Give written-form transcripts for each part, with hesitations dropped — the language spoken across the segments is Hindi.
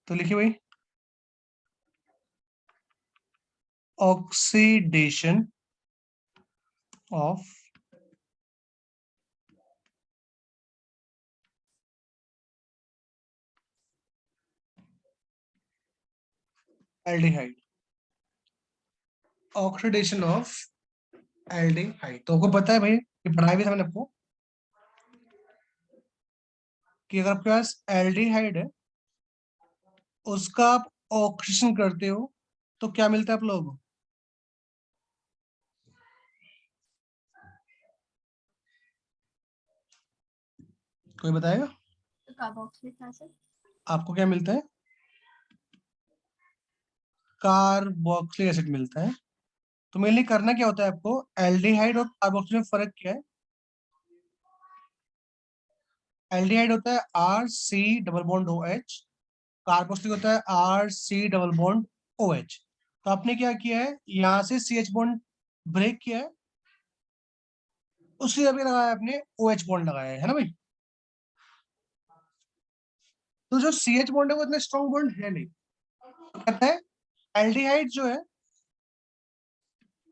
तो लिखिए भाई, oxidation of aldehyde, oxidation of aldehyde. तो आपको पता है भाई, ये पढ़ाया भी था मैंने आपको, कि अगर आपके पास एल्डिहाइड है, उसका आप ऑक्सीडेशन करते हो तो क्या मिलता है आप लोगों को? कोई बताएगा? Carboxylic acid. आपको क्या मिलता है? कार्बोक्सिलिक एसिड मिलता है। तो मेनली करना क्या होता है आपको, एल्डिहाइड और कार्बोक्सिल में फर्क क्या है? एल्डिहाइड होता है R C double bond O H, carboxylic होता है R C double bond O H. तो आपने क्या किया है, यहां से सी एच बॉन्ड ब्रेक किया है, उसकी जगह लगाया आपने ओ एच बॉन्ड लगाया है ना भाई। तो जो सी एच बॉन्ड है वो इतना स्ट्रॉन्ग बॉन्ड है नहीं। तो कहता है एल्डिहाइड जो है,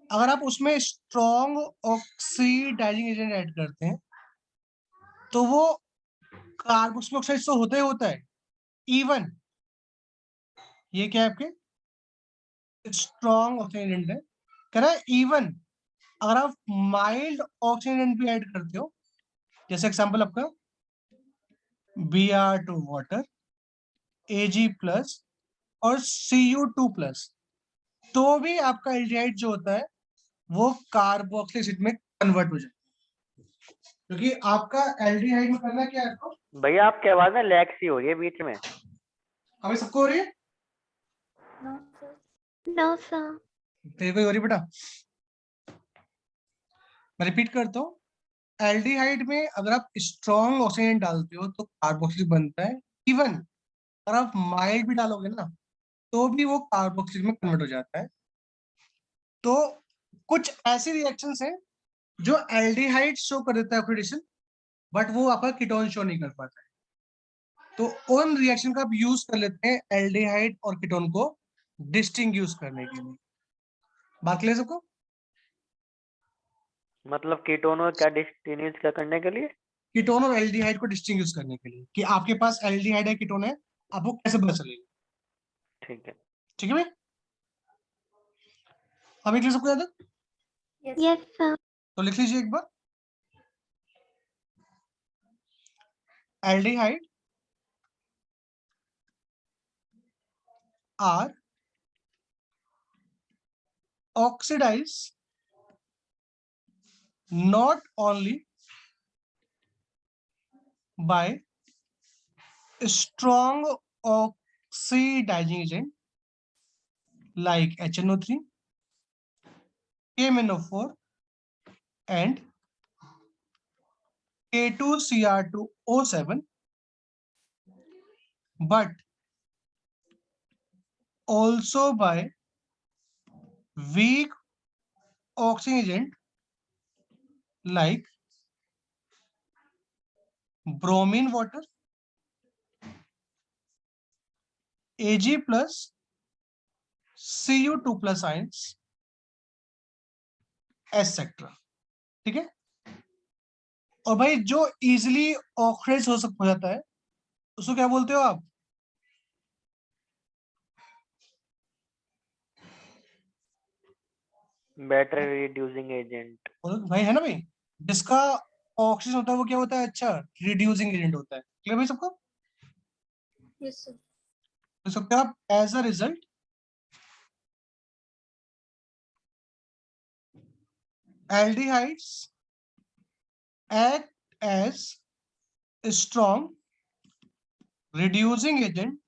अगर आप उसमें स्ट्रॉन्ग ऑक्सीडाइजिंग एजेंट ऐड करते हैं तो वो कार्बोक्सिलिक ऑक्साइड तो होता ही होता है। इवन ये क्या है आपके स्ट्रॉन्ग ऑक्सीजन एजेंट है, कह रहा है इवन अगर आप माइल्ड ऑक्सीजन एजेंट भी ऐड करते हो, जैसे एग्जांपल आपका Br2 वाटर, Ag+ और Cu2+, तो भी आपका एल्डिहाइड जो होता है वो कार्बोक्सिलिक एसिड में कन्वर्ट हो जाता है। क्योंकि आपका एल्डिहाइड में करना क्या है आपको? भैया आपकी आवाज ना लैग सी हो रही है बीच में। हमें सबको हो रही है? No sir. तेरे को हो रही है बेटा? मैं रिपीट करता हूँ, एल्डिहाइड में अगर आप स्ट्रॉन्ग ऑक्सीजन डालते हो तो कार्बोक्सिलिक बनता है। इवन अगर आप माइल्ड भी डालोगे ना तो भी वो कार्बोक्सिलिक में कन्वर्ट हो जाता है। तो कुछ ऐसे रिएक्शंस हैं जो एल्डिहाइड शो कर देता है ऑक्सीडेशन, बट वो आपका कीटोन शो नहीं कर पाता है। तो उन रिएक्शन का आप यूज कर लेते हैं एल्डिहाइड और कीटोन को डिस्टिंग्विश करने के लिए। बात क्लियर सबको? मतलब कीटोनो क्या डिस्टिंग्विश क्या करने के लिए? कीटोन और एल्डिहाइड को डिस्टिंग्विश करने के लिए, कि आपके पास एल्डिहाइड है कीटोन है, आपको कैसे पता चलेगा। ठीक है। ठीक है भाई, अभी क्लियर सबको याद है? Yes sir. तो लिख लीजिए एक बार, aldehyde are oxidise not only by strong oxidizing agent like HNO3, KMNO4 and K2Cr2O7, but also by weak oxygen agent like bromine water, Ag+, Cu2+ ions, etc. ठीक है। और भाई जो इजिली ऑक्सीडाइज हो जाता है उसको क्या बोलते हो आप? Battery reducing agent. भाई है ना भाई, जिसका ऑक्सीजन होता है वो क्या होता है? अच्छा, रिड्यूसिंग एजेंट होता है। क्लियर भाई सबको? Yes sir. तो सकते हैं आप as a result aldehydes act as strong reducing agent,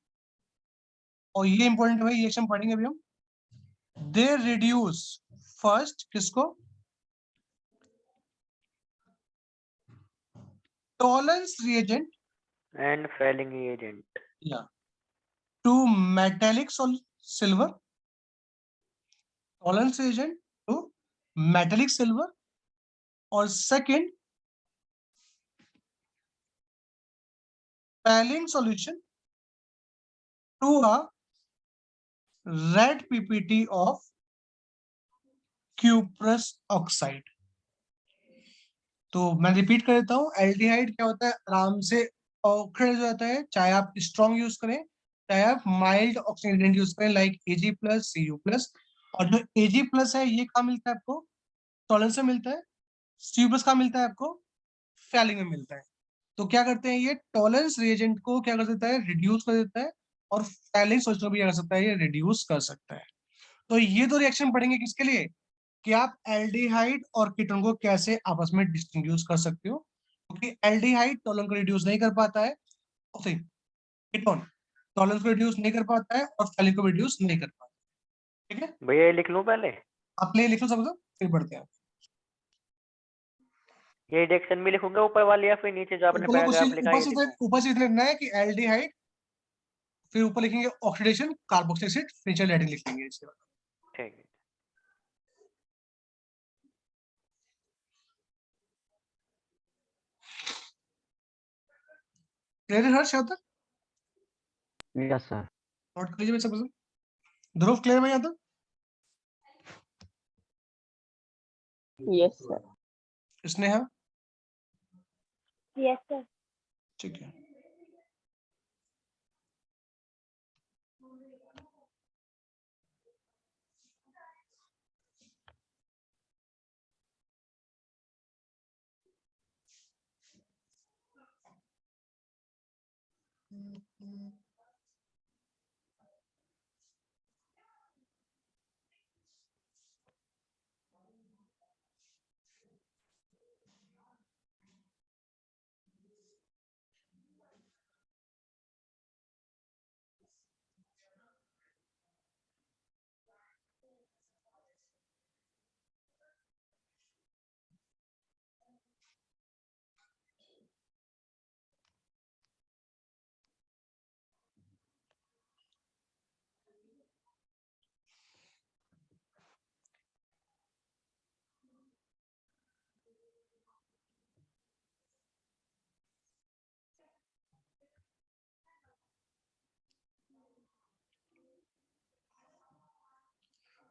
और ये इंपॉर्टेंट है, ये हम पढ़ेंगे अभी हम। दे रिड्यूस फर्स्ट किसको? Tollens reagent and Fehling agent. या to metallic silver, Tollens reagent to metallic silver, और second Failing solution to a red PPT of cuprous oxide. तो मैं रिपीट कर देता हूँ, एल्डिहाइड क्या होता है, आराम से ऑक्सीडाइज हो जाता है, चाहे आप स्ट्रॉन्ग यूज करें चाहे आप माइल्ड ऑक्सीडेंट यूज करें लाइक Ag+, Cu+, और जो Ag+ है ये कहाँ मिलता है आपको, टॉलरेंस में मिलता है, Cu+ कहाँ मिलता है आपको, फैलिंग में मिलता है। तो क्या करते हैं, ये टॉलरेंस रिएजेंट को क्या कर देता है, रिड्यूस कर देता है, और फैलिंग सोल्यूशन भी क्या कर सकता है, ये रिड्यूस कर सकता है। तो ये दो रिएक्शन पढ़ेंगे किसके लिए, कि आप एल्डिहाइड और कीटोन को कैसे आपस में डिस्टिंग्विश कर सकते हो, क्योंकि एल्डिहाइड टॉलरेंस को रिड्यूस नहीं कर पाता है, कीटोन टॉलरेंस को रिड्यूस नहीं कर पाता है और फैलिंग को रिड्यूस नहीं कर पाता। ठीक है भैया ये लिख लूं पहले, आप ले लिखो सब फिर पढ़ते हैं। ये रिएक्शन भी लिखूंगा ऊपर वाली या फिर नीचे जो आपने पैराग्राफ लिखा है ये लिखूं? ऊपर से लिखना है कि एल्डिहाइड, फिर ऊपर लिखेंगे ऑक्सीडेशन कार्बोक्सिलिक एसिड, फिर नीचे एल्डिहाइड लिख लेंगे इसके बाद। ठीक है। क्लियर है हर्ष यहाँ तक? Yes sir. नोट कर लीजिए सब। ध्रुव क्लियर है यहाँ तक? Yes sir. Sneha? Yes sir. ठीक है।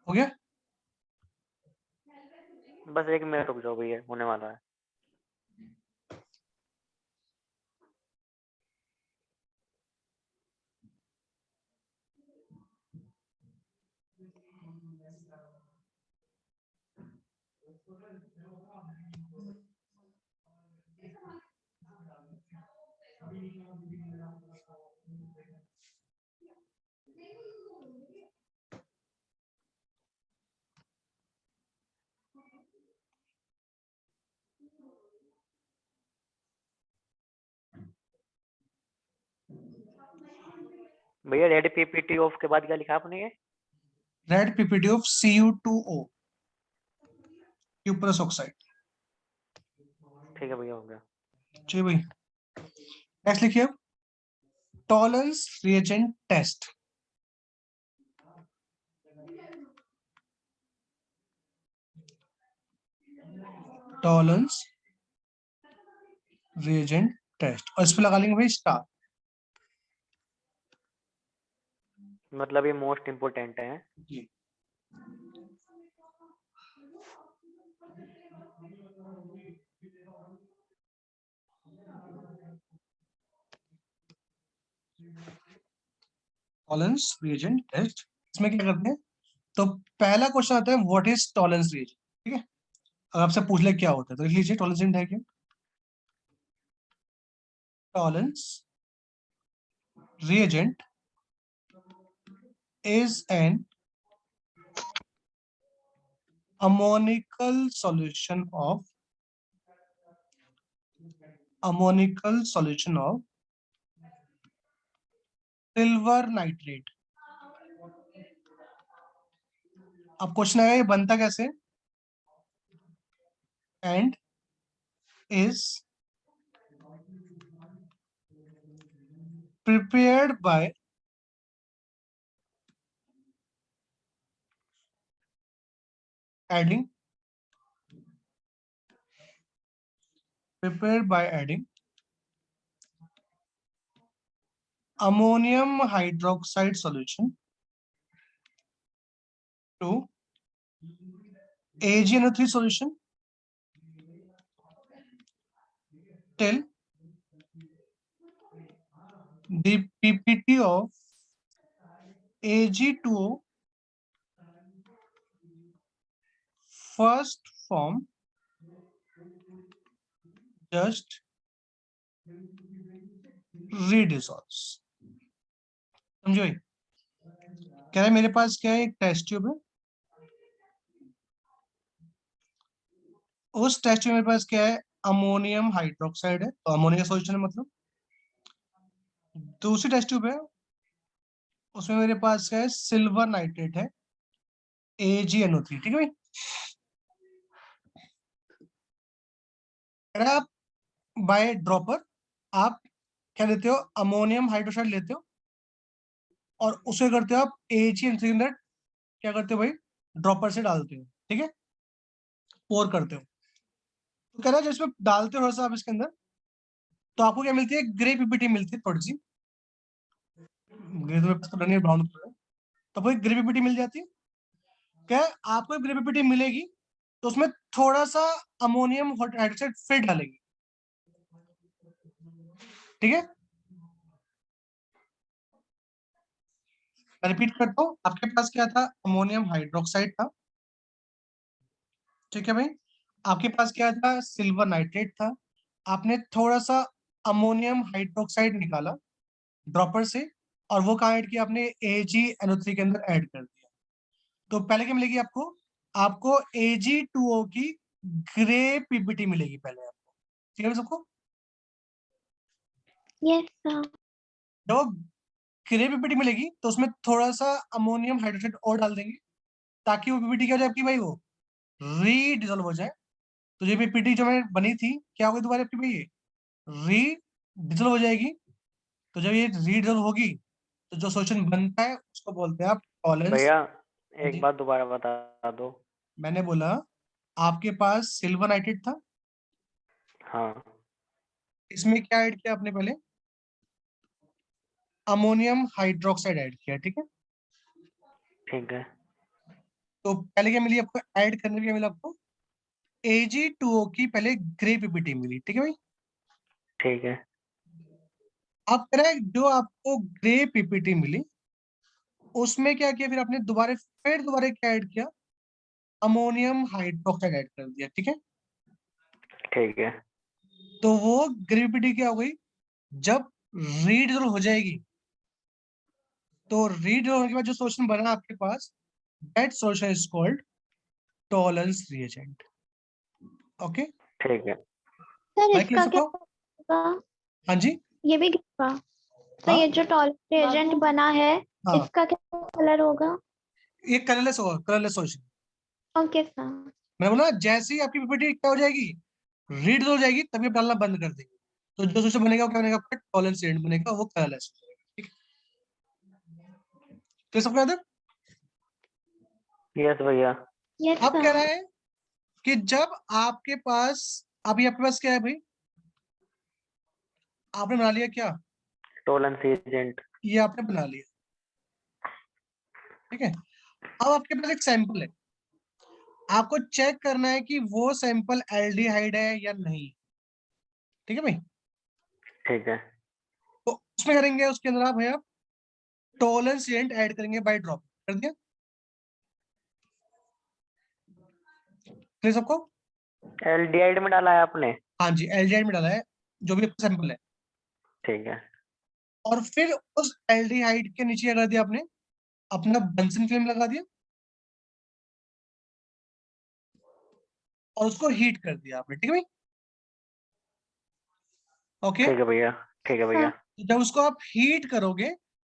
हो गया? बस 1 मिनट रुक जाओ भैया, होने वाला है। भैया रेड पीपीटी ऑफ के बाद क्या लिखा आपने ये? Red PPT of Cu2O, cuprous oxide। ठीक है भैया, हो गया। चलिए भाई नेक्स्ट लिखिए, Tollens reagent test. Tollens reagent test, और इस पे लगा लेंगे भाई स्टार। मतलब ये मोस्ट इम्पोर्टेंट है। जी टॉलरेंस रिएजेंट टेस्ट, इसमें क्या करते हैं, तो पहला क्वेश्चन आता है व्हाट इज टॉलरेंस रिएजेंट। ठीक है, अगर आपसे पूछ ले क्या होता है तो लिख लीजिए टॉलरेंस रिएजेंट है क्या। Tollens reagent is an ammonical solution of silver nitrate। अब क्वेश्चन आएगा ये बनता कैसे, and is prepared by adding ammonium hydroxide solution to AgNO3 solution till the PPT of Ag2O first form just redissolves. समझो? कह रहा है मेरे पास क्या है, एक टेस्ट ट्यूब है, उस टेस्ट ट्यूब में मेरे पास क्या है, अमोनियम हाइड्रोक्साइड है, तो अमोनिया सॉल्यूशन है मतलब। दूसरी टेस्ट ट्यूब है, उसमें मेरे पास क्या है, सिल्वर नाइट्रेट है, AgNO3, ठीक है भाई। अगर आप बाय ड्रॉपर आप क्या लेते हो, अमोनियम हाइड्रोक्साइड लेते हो और उसे करते हो आप AgNO3 के अंदर क्या करते हो भाई, ड्रॉपर से डालते हो, ठीक है, पोर करते हो। तो कह रहा है जिसमें डालते हो थोड़ा सा आप इसके अंदर, तो आपको क्या मिलती है, ग्रे पीपीटी मिलती है, थोड़ी सी ग्रे, तो ब्राउन, तो वो ग्रे पीपीटी मिल जाती है। क्या आपको ग्रे पीपीटी मिलेगी तो उसमें थोड़ा सा अमोनियम हाइड्रोक्साइड फिर डालेगी, ठीक है। रिपीट करता हूँ, आपके पास क्या था, अमोनियम हाइड्रोक्साइड था, ठीक है भाई। आपके पास क्या था, सिल्वर नाइट्रेट था। आपने थोड़ा सा अमोनियम हाइड्रोक्साइड निकाला ड्रॉपर से और वो कहाँ ऐड किया आपने, AgNO3 के अंदर ऐड कर दिया। तो पहले क्या मिलेगी आपको, आपको Ag2O की ग्रे पीपीटी मिलेगी पहले आपको, ठीक है सबको। Yes, sir. जब ग्रे पीपीटी मिलेगी तो उसमें थोड़ा सा अमोनियम हाइड्रोक्साइड और डाल देंगे ताकि वो पीपीटी क्या हो जाए आपकी भाई, वो रीडिजोल्व हो जाए। तो ये पीपीटी जो मैंने बनी थी क्या होगी दोबारा आपकी भाई, ये रीडिजोल्व हो जाएगी। तो जब ये रीडिजोल्व होगी तो जो सॉल्यूशन बनता है उसको बोलते हैं आप टॉलरेंस। भैया एक बात दोबारा बता दो। मैंने बोला आपके पास सिल्वर नाइट्रेट था, हाँ इसमें क्या ऐड किया आपने, पहले अमोनियम हाइड्रोक्साइड ऐड किया, ठीक है। ठीक है। तो पहले क्या मिली आपको, ऐड करने के मिला आपको Ag2O की पहले ग्रे पीपीटी मिली, ठीक है भाई। ठीक है। अब कह रहा है जो आपको ग्रे पीपीटी मिली उसमें क्या किया, फिर आपने दोबारा क्या ऐड किया, अमोनियम हाइड्रोक्साइड ऐड कर दिया, ठीक है। ठीक है। तो वो ग्रे पीपीटी क्या हो गई, जब रीडिजोल्व हो जाएगी तो रीडिजोल्व होने के बाद जो सॉल्यूशन बना आपके पास, that solution is called Tollens reagent, okay. ठीक है। सर भाई इसका क्या सबको, होगा? हाँ जी, ये भी गिरेगा? तो हाँ ये जो टॉलरेंस एजेंट बना है, हाँ, इसका क्या कलर होगा? ये कलरलेस होगा, कलरलेस सॉल्यूशन। Okay sir. मैं बोला जैसे ही आपकी पीपीटी क्या हो जाएगी, रीड हो जाएगी, तभी आप डालना बंद कर देंगे। तो जो सॉल्यूशन बनेगा वो क्या बनेगा, आपका टॉलरेंस रिएजेंट बनेगा, वो कलरलेस हो जाएगा, ठीक है। तो ये सबको याद है। यस भैया। यस अब कह रहा सर। है कि जब आपके पास, अभी आपके पास क्या है भाई, आपने बना लिया क्या, टॉलरेंस एजेंट। ये आपने बना लिया, ठीक है। अब आपके पास एक सैंपल है, आपको चेक करना है कि वो सैंपल एल्डिहाइड है या नहीं, ठीक है भाई। ठीक है। तो उसमें करेंगे, उसके अंदर आप भैया टॉलरेंस रिएजेंट ऐड करेंगे बाय ड्रॉप, कर दिया सबको। एल्डिहाइड में डाला है आपने? हाँ जी, एल्डिहाइड में डाला है जो भी आपका सैंपल है, ठीक है। और फिर उस एल्डिहाइड के नीचे क्या कर दिया आपने, अपना बंसन फिल्म लगा दिया और उसको हीट कर दिया आपने, ठीक है भाई, ओके। ठीक है भैया। ठीक है भैया। जब उसको आप हीट करोगे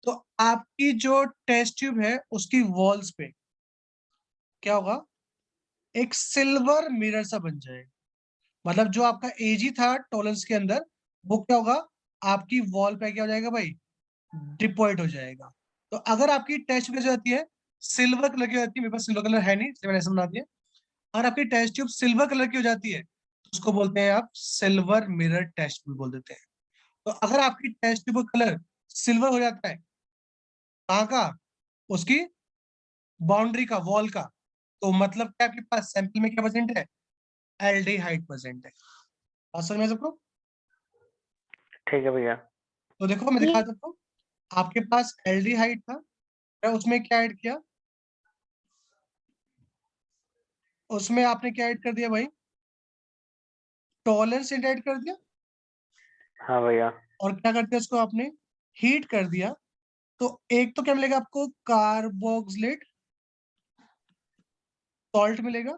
तो आपकी जो टेस्ट ट्यूब है उसकी वॉल्स पे क्या होगा, एक सिल्वर मिरर सा बन जाएगा। मतलब जो आपका एजी था टॉलरेंस के अंदर, वो क्या होगा, आपकी वॉल पे क्या हो जाएगा भाई, डिपॉइट हो जाएगा। तो अगर आपकी टेस्ट ट्यूब कैसे होती है, सिल्वर कलर की हो जाती है, मेरे पास सिल्वर कलर है नहीं इसलिए मैंने ऐसा बना दिया। अगर आपकी टेस्ट ट्यूब सिल्वर कलर की हो जाती है तो उसको बोलते हैं आप सिल्वर मिरर टेस्ट ट्यूब बोल देते हैं। तो अगर आपकी टेस्ट ट्यूब का कलर सिल्वर हो जाता है कहाँ का, उसकी बाउंड्री का, वॉल का। तो मतलब क्या आपके पास सैंपल में क्या प्रेजेंट है, एल्डिहाइड प्रेजेंट है। बात समझ में सबको? ठीक है भैया। तो देखो मैं दिखा देता हूँ, आपके पास एल्डिहाइड था, मैं उसमें क्या ऐड किया, उसमें आपने क्या ऐड कर दिया भाई, टॉलरेंस ऐड कर दिया, हाँ भैया। और क्या करते हैं उसको आपने हीट कर दिया। तो एक तो क्या मिलेगा आपको, कार्बोक्सिलेट सॉल्ट मिलेगा,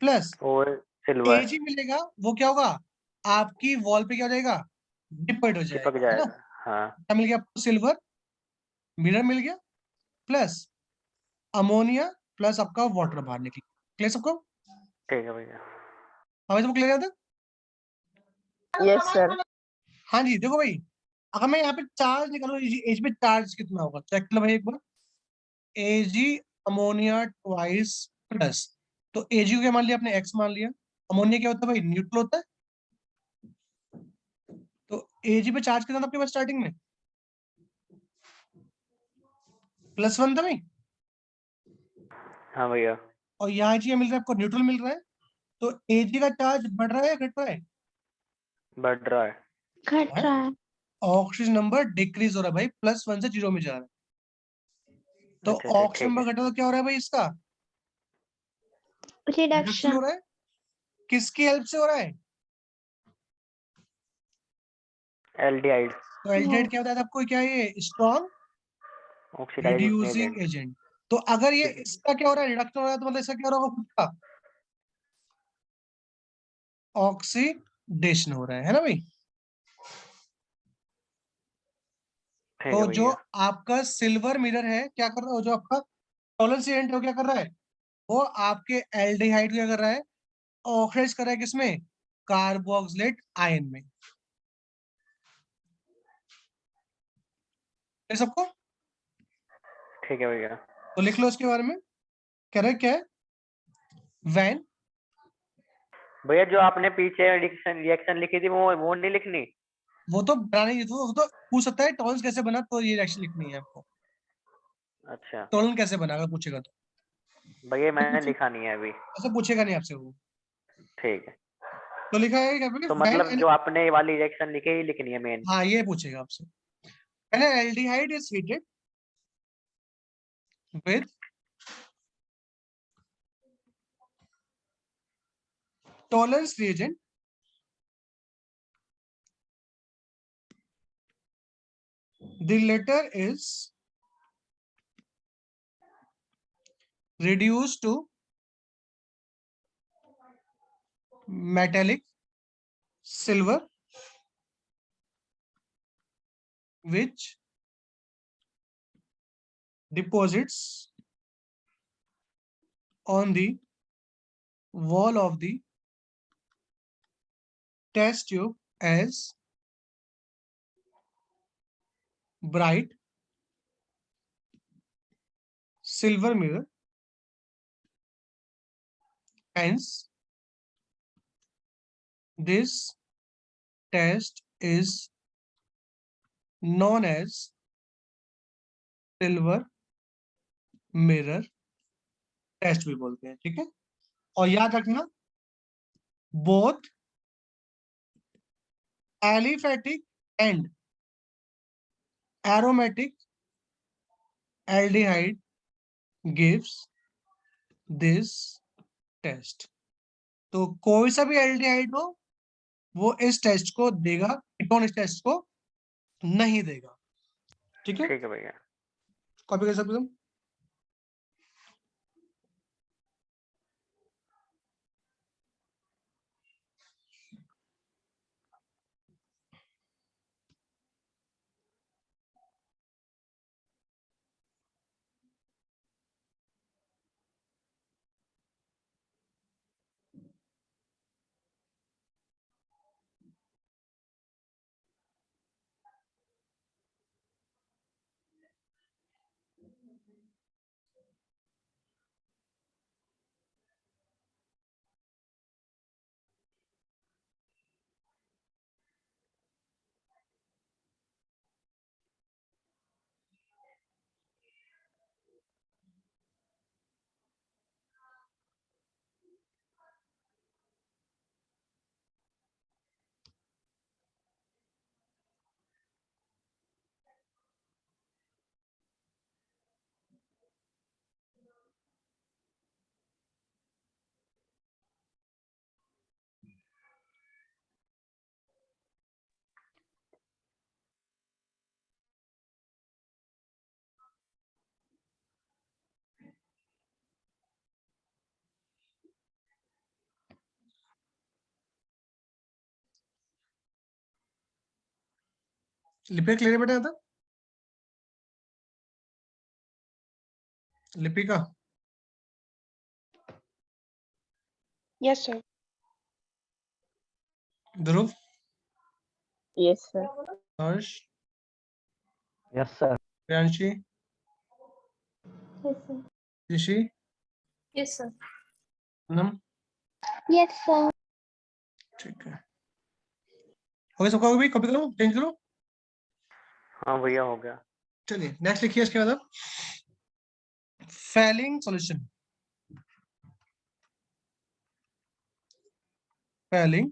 प्लस और सिल्वर एजी मिलेगा। वो क्या होगा, आपकी वॉल पे क्या हो जाएगा, डिपोजिट हो चिपक जाएगा, है ना। जाएगा। हाँ क्या मिल गया आपको, सिल्वर मिरर मिल गया, प्लस अमोनिया, प्लस आपका वाटर बाहर निकल। क्लियर सबको? ठीक है भैया। हमें सबको क्लियर था? Yes, sir. हाँ जी। देखो भाई, अगर मैं यहाँ पे चार्ज निकालू, एज पे चार्ज कितना होगा, चेक कर लो भाई एक बार। एजी अमोनिया ट्वाइस प्लस, तो एजी को क्या मान लिया आपने, एक्स मान लिया। अमोनिया क्या होता है भाई, न्यूट्रल होता है। तो एजी पे चार्ज कितना था आपके पास स्टार्टिंग में, +1 था भाई। हाँ भैया। और यहाँ जी मिल रहा है आपको, न्यूट्रल मिल रहा है। तो एजी का चार्ज बढ़ रहा है या घट रहा है? बढ़ रहा है। घट रहा है। ऑक्सीजन नंबर डिक्रीज हो रहा है भाई, +1 से 0 में जा रहा है। तो अच्छा अच्छा ऑक्सीजन ठीक है। नंबर घटा तो क्या हो रहा है भाई, इसका रिडक्शन हो रिडक्शन। रहा है। किसकी हेल्प से हो रहा है? एल्डिहाइड। तो एल्डिहाइड क्या बताया था आपको, क्या है ये, strong oxidising reducing agent. Agent. तो अगर ये इसका क्या हो रहा है, रिडक्शन हो रहा है, तो मतलब इसका क्या हो रहा होगा खुद का, ऑक्सीडेशन हो रहा है ना भाई। ठीक है तो जो भैया। आपका सिल्वर मिरर है क्या कर रहा है, जो आपका टॉलरेंस एजेंट है वो क्या कर रहा है, वो आपके एल्डिहाइड क्या कर रहा है, ऑक्साइड कर रहा है किसमें, कार्बोक्सिलेट आयन में। ये सबको ठीक है भैया। तो लिख लो इसके बारे में, कह रहा है क्या है, वैन। भैया जो आपने पीछे रिएक्शन लिखी थी वो नहीं लिखनी? वो तो बनाने, वो तो पूछ सकता है टॉलरेंस कैसे बना, तो ये रिएक्शन लिखनी है आपको। अच्छा टॉलरेंस कैसे बना अगर पूछेगा तो, भैया मैंने पूछे लिखा नहीं है अभी। ऐसा पूछेगा नहीं आपसे वो। ठीक है। तो लिखा है क्या पे, तो वैन मतलब जो आपने ये वाली रिएक्शन लिखी है ये लिखनी है मेन। हाँ ये पूछेगा आपसे। When an aldehyde is heated with tolerance reagent, the latter is reduced to metallic silver, which deposits on the wall of the test tube as bright silver mirror. Hence, this test is known as silver mirror test भी बोलते हैं, ठीक है। और याद रखना, both aliphatic and aromatic aldehyde gives this test. तो कोई सा भी एल्डिहाइड हो वो इस टेस्ट को देगा, कीटोन इस टेस्ट को नहीं देगा, ठीक है। ठीक है भैया। कॉपी कर सकते हो तुम। लिपिका क्लियर बेटा था? Lipika Yes, sir. Dhruv Yes, sir. Harsh yes sir. Priyanshi Yes, sir. Rishi Yes, sir. Poonam Yes, sir. ठीक है हो गया सबका भी कॉपी करो चेंज करो हाँ भैया हो गया। चलिए नेक्स्ट लिखिए इसके बाद Fehling solution Fehling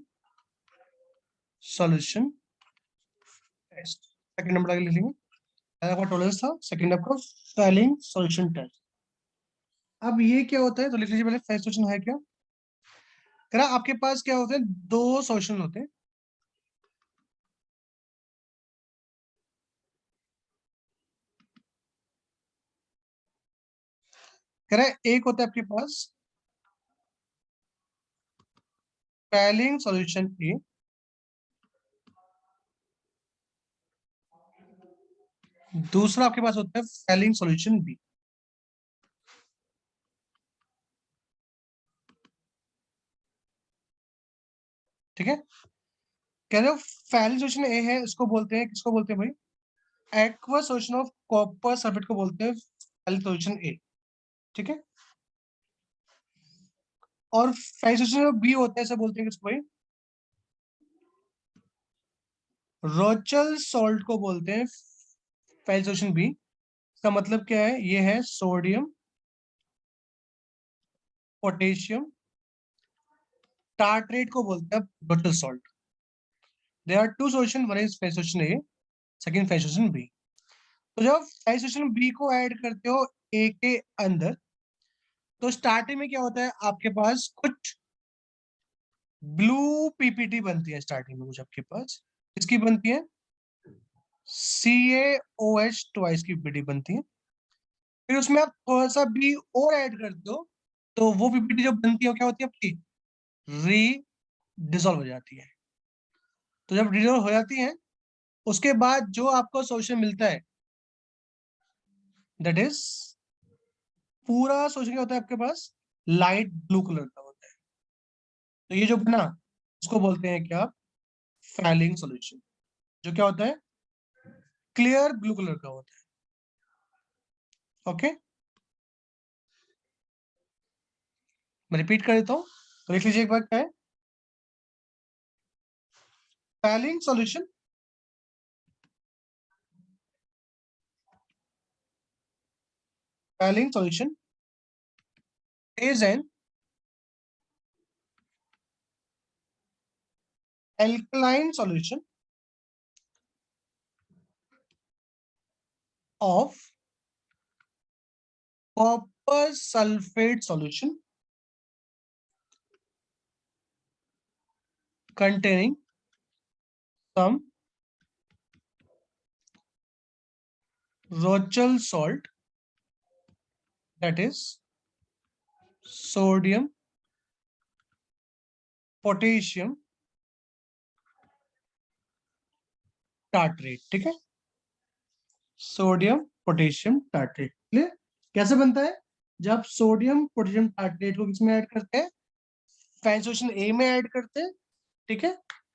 solution test second number आगे लिख लेंगे पहला आपका टॉलरेंस था सेकंड आपका फैलिंग सॉल्यूशन टेस्ट अब ये क्या होता है तो लिख लीजिए पहले फैलिंग सॉल्यूशन है क्या करा आपके पास क्या होते हैं दो सॉल्यूशन होते हैं करा एक होता है आपके पास फैलिंग सॉल्यूशन ए दूसरा आपके पास होता है फैलिंग सॉल्यूशन बी ठीक है कह रहे हो फैलिंग सॉल्यूशन ए है इसको बोलते हैं किसको बोलते हैं भाई aqueous solution of copper sulphate को बोलते हैं फैलिंग सॉल्यूशन ए ठीक है और फैलिंग सॉल्यूशन बी होता है इसे बोलते हैं किसको भाई रोचल सॉल्ट को बोलते हैं फैलिंग सॉल्यूशन बी इसका मतलब क्या है ये है सोडियम पोटेशियम टार्ट्रेट को बोलते हैं Rochelle salt there are two solution one is Fehling solution A second Fehling solution B तो जब फैलिंग सॉल्यूशन बी को ऐड करते हो ए के अंदर तो स्टार्टिंग में क्या होता है आपके पास कुछ ब्लू पीपीटी बनती है स्टार्टिंग में कुछ आपके पास किसकी बनती है CaOH ट्वाइस की पीपीटी बनती है फिर उसमें आप थोड़ा सा बी और ऐड करते हो तो वो पीपीटी जो बनती है वो क्या होती है आपकी री डिसॉल्व हो जाती है तो जब डिसॉल्व हो जाती है उसके बाद जो आपको सॉल्यूशन मिलता है दैट इज पूरा सॉल्यूशन क्या होता है आपके पास लाइट ब्लू कलर का होता है तो ये जो बना उसको बोलते हैं क्या फैलिंग सॉल्यूशन जो क्या होता है क्लियर ब्लू कलर का होता है ओके मैं रिपीट कर देता हूँ तो लिख लीजिए एक बार क्या है falling solution Fehling solution is an alkaline solution of copper sulfate solution containing some Rochelle salt that is sodium potassium tartrate ठीक है सोडियम पोटेशियम टार्ट्रेट क्लियर कैसे बनता है जब सोडियम पोटेशियम टार्ट्रेट को किसमें ऐड करते हैं फैलिंग सॉल्यूशन ए में ऐड करते हैं ठीक है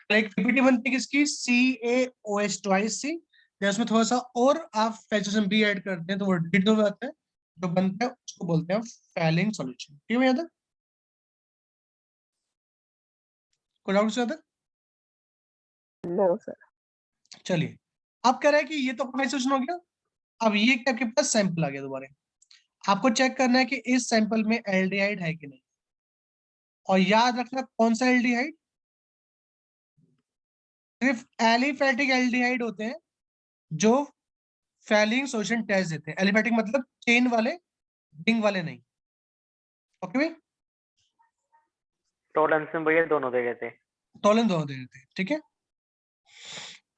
एक पीपीटी बनती है किसकी CaOH ट्वाइस सी उसमें थोड़ा सा और आप फैलिंग सॉल्यूशन बी ऐड करते हैं तो वो डिट हो जाता है जो बनता है उसको बोलते हैं फैलिंग सॉल्यूशन ठीक है याद कोई डाउट से No, sir. चलिए अब कह रहे हैं कि ये तो फैलिंग सॉल्यूशन हो गया अब ये क्या आपके पास सैंपल आ गया दोबारा आपको चेक करना है कि इस सैंपल में एल्डिहाइड है कि नहीं और याद रखना कौन सा एल्डिहाइड सिर्फ एलिफेटिक एल्डिहाइड होते हैं जो फैलिंग सॉल्यूशन टेस्ट देते हैं एलिफेटिक मतलब चेन वाले रिंग वाले नहीं ओके भाई टॉलरेंस में भैया दोनों दे गए थे। टॉलन दोनों दे देते हैं ठीक है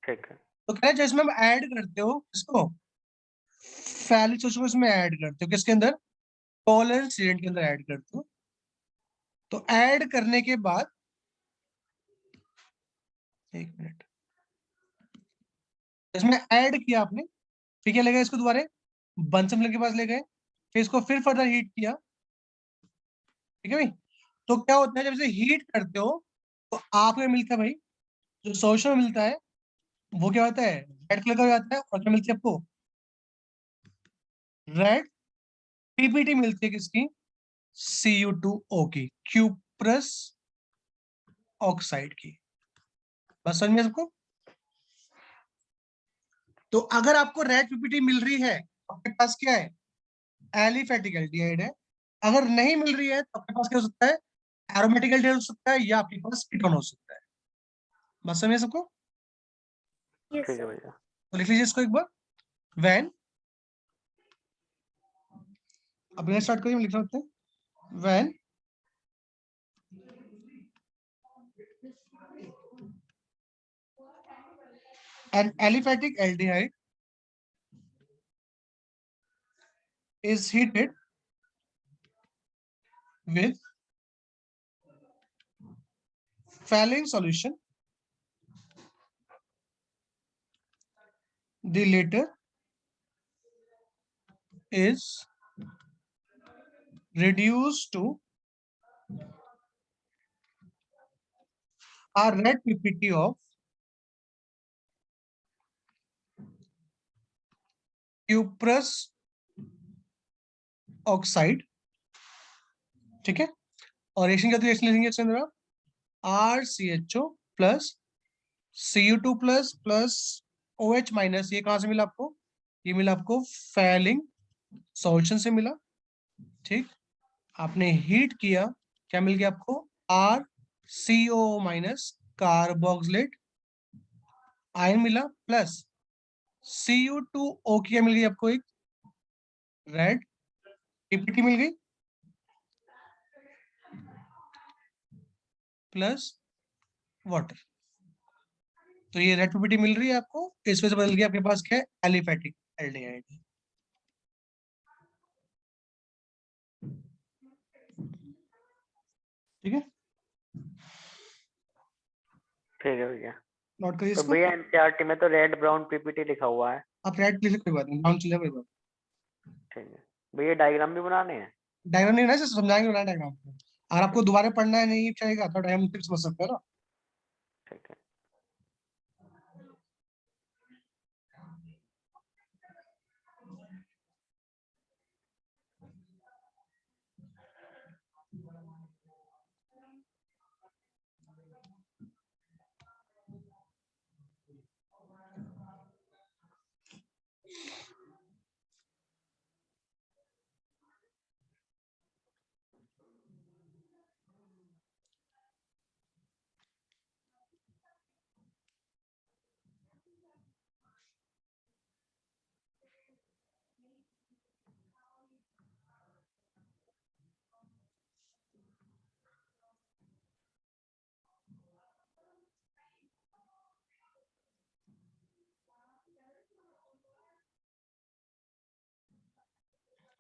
ठीक है। तो कह रहे हैं जिसमें हम ऐड करते हो इसको फैलिंग सॉल्यूशन को इसमें ऐड करते हो किसके अंदर टॉलरेंस रिएजेंट के अंदर ऐड करते हो तो ऐड करने के बाद एक मिनट इसमें ऐड किया आपने, फिर क्या ले गए इसको दोबारा बंसम के पास ले गए, फिर इसको फिर फर्दर हीट किया, ठीक है भाई। तो क्या होता है जब इसे हीट करते हो तो आपको मिलता है भाई, जो सॉल्यूशन में मिलता है वो क्या होता है, रेड कलर का हो जाता है, और क्या मिलती है आपको, रेड पीपीटी मिलती है किसकी, Cu2O की, क्यूप्रस ऑक्साइड की। बस समझ में सबको। तो अगर आपको रेड पीपीटी मिल रही है, आपके पास क्या है, एलिफेटिक एल्डिहाइड है। अगर नहीं मिल रही है तो आपके पास क्या हो सकता है, एरोमेटिक एल्डिहाइड हो सकता है, या आपके पास कीटोन हो सकता है। बस समझ में सबको। Yes, ठीक है sir. भैया। तो लिख लीजिए इसको एक बार, व्हेन, अब यहाँ स्टार्ट करिए, हम लिख सकते हैं, when an aliphatic aldehyde is heated with Phthalate solution, the latter is reduced to a red ppt of cuprous oxide, ठीक है। और रिएक्शन क्या रिएक्शन लिखेंगे इसके अंदर आप, RCHO plus Cu2 plus plus OH minus, ये कहां से मिला आपको, ये मिला आपको फैलिंग सॉल्यूशन से मिला, ठीक। आपने हीट किया, क्या मिल गया आपको, RCO माइनस कार्बोक्सिलेट आयन मिला, प्लस Cu2O की क्या मिल गई आपको, एक रेड पीपीटी मिल गई, प्लस वाटर। तो ये रेड पीपीटी मिल रही है आपको, इस वजह से बदल गया आपके पास क्या है, एलिफेटिक एल्डिहाइड। ठीक है, ठीक है भैया। नोट करिए तो इसको। भैया एनसीईआरटी में तो रेड ब्राउन पीपीटी लिखा हुआ है। आप रेड लिखे कोई बात नहीं, ब्राउन चलेगा कोई बात ठीक है भैया, डायग्राम भी बनाने हैं। नहीं। डायग्राम नहीं ना, सिर्फ समझाएंगे बनाना डायग्राम को। अगर आपको दोबारा पढ़ना है नहीं चाहिएगा तो डायग्राम फिर समझ सकते हो ना। ठीक है।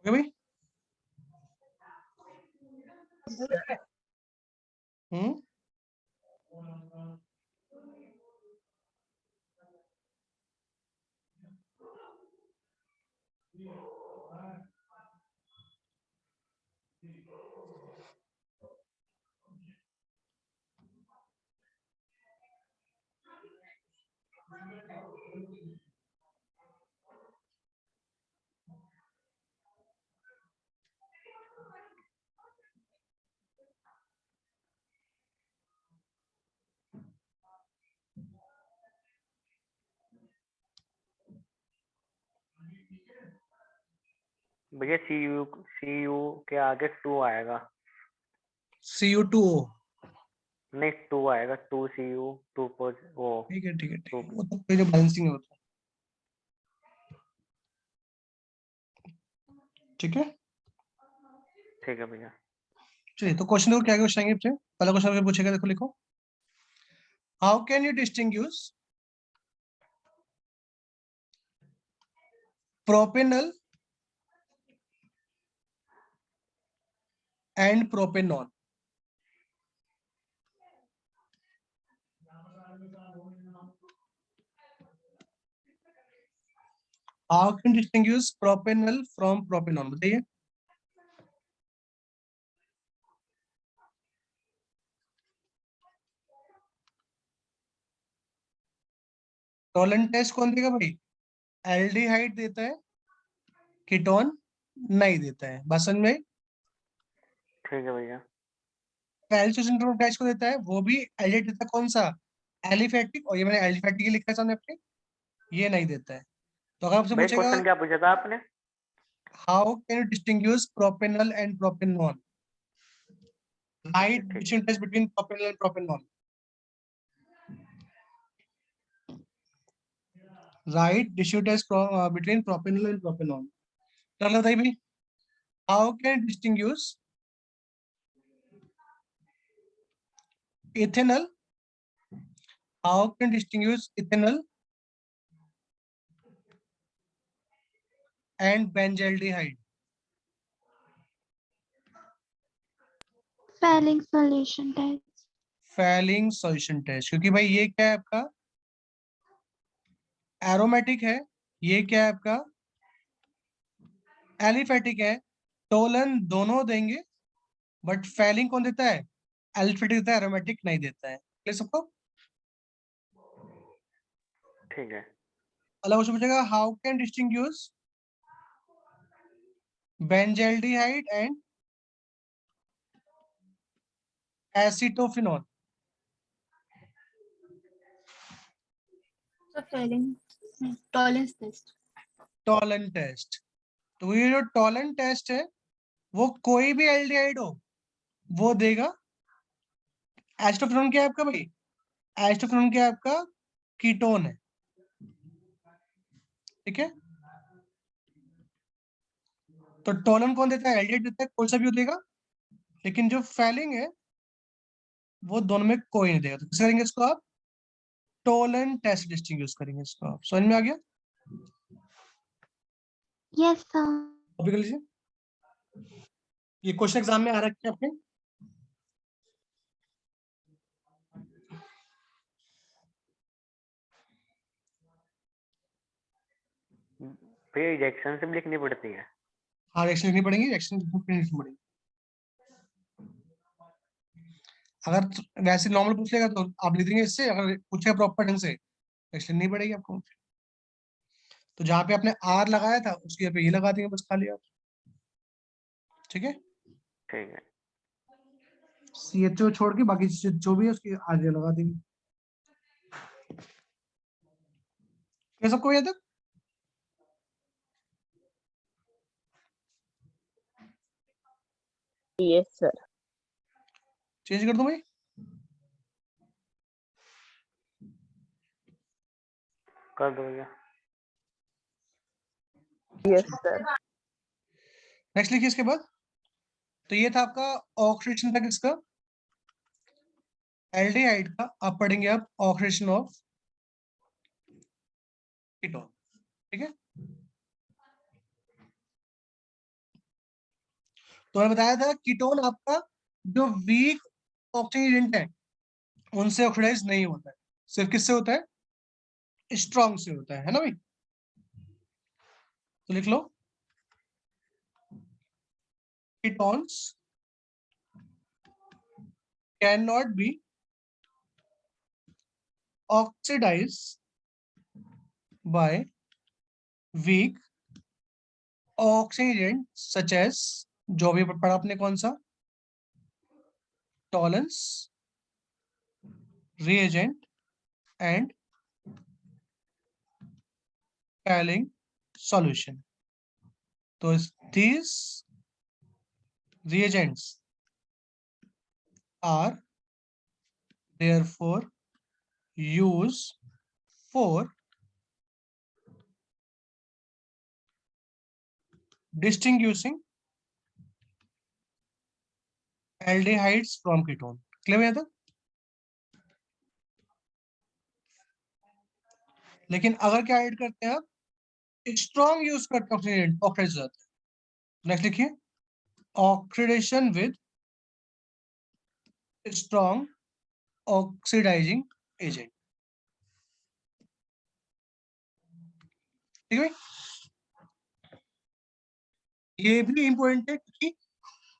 ओके भाई। हम्म, भैया सी यू के आगे 2 आएगा। Cu2O। नहीं 2 आएगा, 2 Cu 2 वो ठीक है ठीक है ठीक 2। है, वो तो कोई जो बैलेंसिंग होता है, ठीक है। ठीक है भैया। चलिए तो क्वेश्चन देखो, क्या क्वेश्चन आएंगे बच्चे। पहला क्वेश्चन पूछेगा, देखो लिखो, how can you distinguish propanal and propanone. How can distinguish propanol from propanone, बताइए। टोलेंट टेस्ट कौन देगा भाई? एल्डिहाइड देता है, कीटोन नहीं देता है, बस समझ में आई? ठीक है भैया। कैल्शियम टेस्ट को देता है, वो भी एल्डिहाइड देता है, कौन सा? एलिफेटिक, और ये मैंने एलिफेटिक ही लिखा है सामने अपने, ये नहीं देता है। तो अगर आपसे भैया पूछेगा क्वेश्चन क्या पूछा था आपने? How can you distinguish propanol and propanone, right ठीक है। Distinction test between propanol and propanone, right distinction test between propanol and propanone. चलो बताइए भाई, how can distinguish ethanol, how can distinguish ethanol and benzaldehyde? Failing solution test. Failing solution test, क्योंकि भाई ये क्या है आपका? एरोमेटिक है, ये क्या है आपका? एलिफेटिक है। टोलन दोनों देंगे, बट फैलिंग कौन देता है? एलिफेटिक देता है, एरोमेटिक नहीं देता है। ले सबको। ठीक है। अलग क्वेश्चन पूछेगा, how can distinguish benzaldehyde and acetophenol? So failing tolerance test. Tollen test. तो ये जो टोलन टेस्ट है, वो कोई भी एल्डिहाइड हो वो देगा। एसिटोफिनॉल क्या है आपका भाई? एसिटोफिनॉल क्या है आपका? कीटोन है, ठीक है। तो टोलन कौन देता है? एल्डिहाइड देता है, कोई सा भी देगा, लेकिन जो फैलिंग है वो दोनों में कोई नहीं देगा। तो किस करेंगे इसको आप? टोलन टेस्ट डिस्टिंग यूज करेंगे इसको आप। समझ में आ गया? Yes, sir. कॉपी कर लीजिए, ये क्वेश्चन एग्जाम में आ रखे हैं आपके। भैया रिजेक्शन से भी लिखनी पड़ती है? हाँ, रिएक्शन लिखनी पड़ेगी, रिएक्शन लिखनी पड़ेगी। अगर वैसे नॉर्मल पूछ लेगा तो आप लिख देंगे इससे, अगर पूछेगा प्रॉपर ढंग से रिएक्शन नहीं पड़ेगी आपको। तो जहाँ पे आपने आर लगाया था उसकी जगह पे ये लगा देंगे बस खाली आप, ठीक है। ठीक है। CHO छोड़ के बाकी जो भी है उसकी आगे लगा देंगे। ये सबको याद है? Yes, sir. चेंज कर दूं भाई? कर दो भैया। Yes, sir. नेक्स्ट लिखिए इसके बाद। तो ये था आपका ऑक्सीडेशन तक इसका, एल्डिहाइड का। अब पढ़ेंगे आप ऑक्सीडेशन ऑफ कीटोन, ठीक है। तो मैंने बताया था कीटोन आपका जो वीक ऑक्सीडेंट है उनसे ऑक्सीडाइज नहीं होता है, सिर्फ किससे होता है? स्ट्रॉन्ग से होता है ना भाई? तो लिख लो, ketones can not be oxidized by weak oxidant such as, जो भी पढ़ा आपने कौन सा? Tollens, reagent and failing solution. तो these reagents are therefore used for distinguishing aldehydes from ketone. Clear है? तो लेकिन अगर क्या ऐड करते हैं आप? स्ट्रॉन्ग यूज करते हैं ऑक्सीडेंट, ऑक्साइड हो जाता है। नेक्स्ट लिखिए, oxidation with strong oxidizing agent, ठीक है। ये भी इम्पोर्टेंट है क्योंकि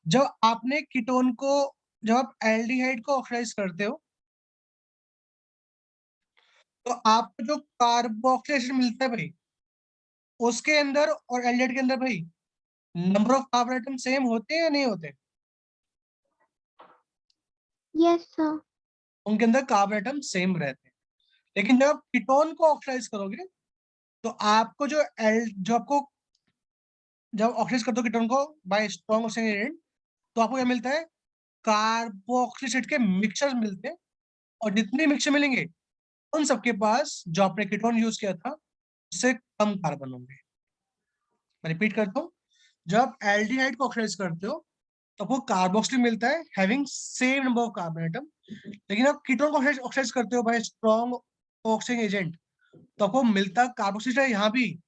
जब आपने कीटोन को, जब आप एल्डिहाइड को ऑक्सीडाइज करते हो तो आपको जो कार्बोक्सिलेशन मिलता है भाई, उसके अंदर और एल्डिहाइड के अंदर भाई number of carbon atom same होते हैं या नहीं होते? Yes, sir. उनके अंदर कार्बन आइटम सेम रहते हैं। लेकिन जब आप कीटोन को ऑक्सीडाइज करोगे तो आपको जो आपको जब ऑक्सीडाइज करते हो कीटोन को बाय स्ट्रॉन्ग ऑक्सीजन एजेंट, तो आपको क्या मिलता है? कार्बोक्सिलेट के मिक्सचर मिलते हैं, और जितने मिक्सचर मिलेंगे उन सबके पास जो आपने कीटोन यूज किया था उससे कम कार्बन होंगे। मैं रिपीट करता हूँ, जब आप एल्डिहाइड को ऑक्सीडाइज करते हो तो आपको कार्बोक्सिल मिलता है having same number of carbon atom. लेकिन आप कीटोन को ऑक्सीडाइज करते हो बाय स्ट्रॉन्ग ऑक्सीजन एजेंट, तो आपको मिलता कार्बोक्सिल है यहाँ भी,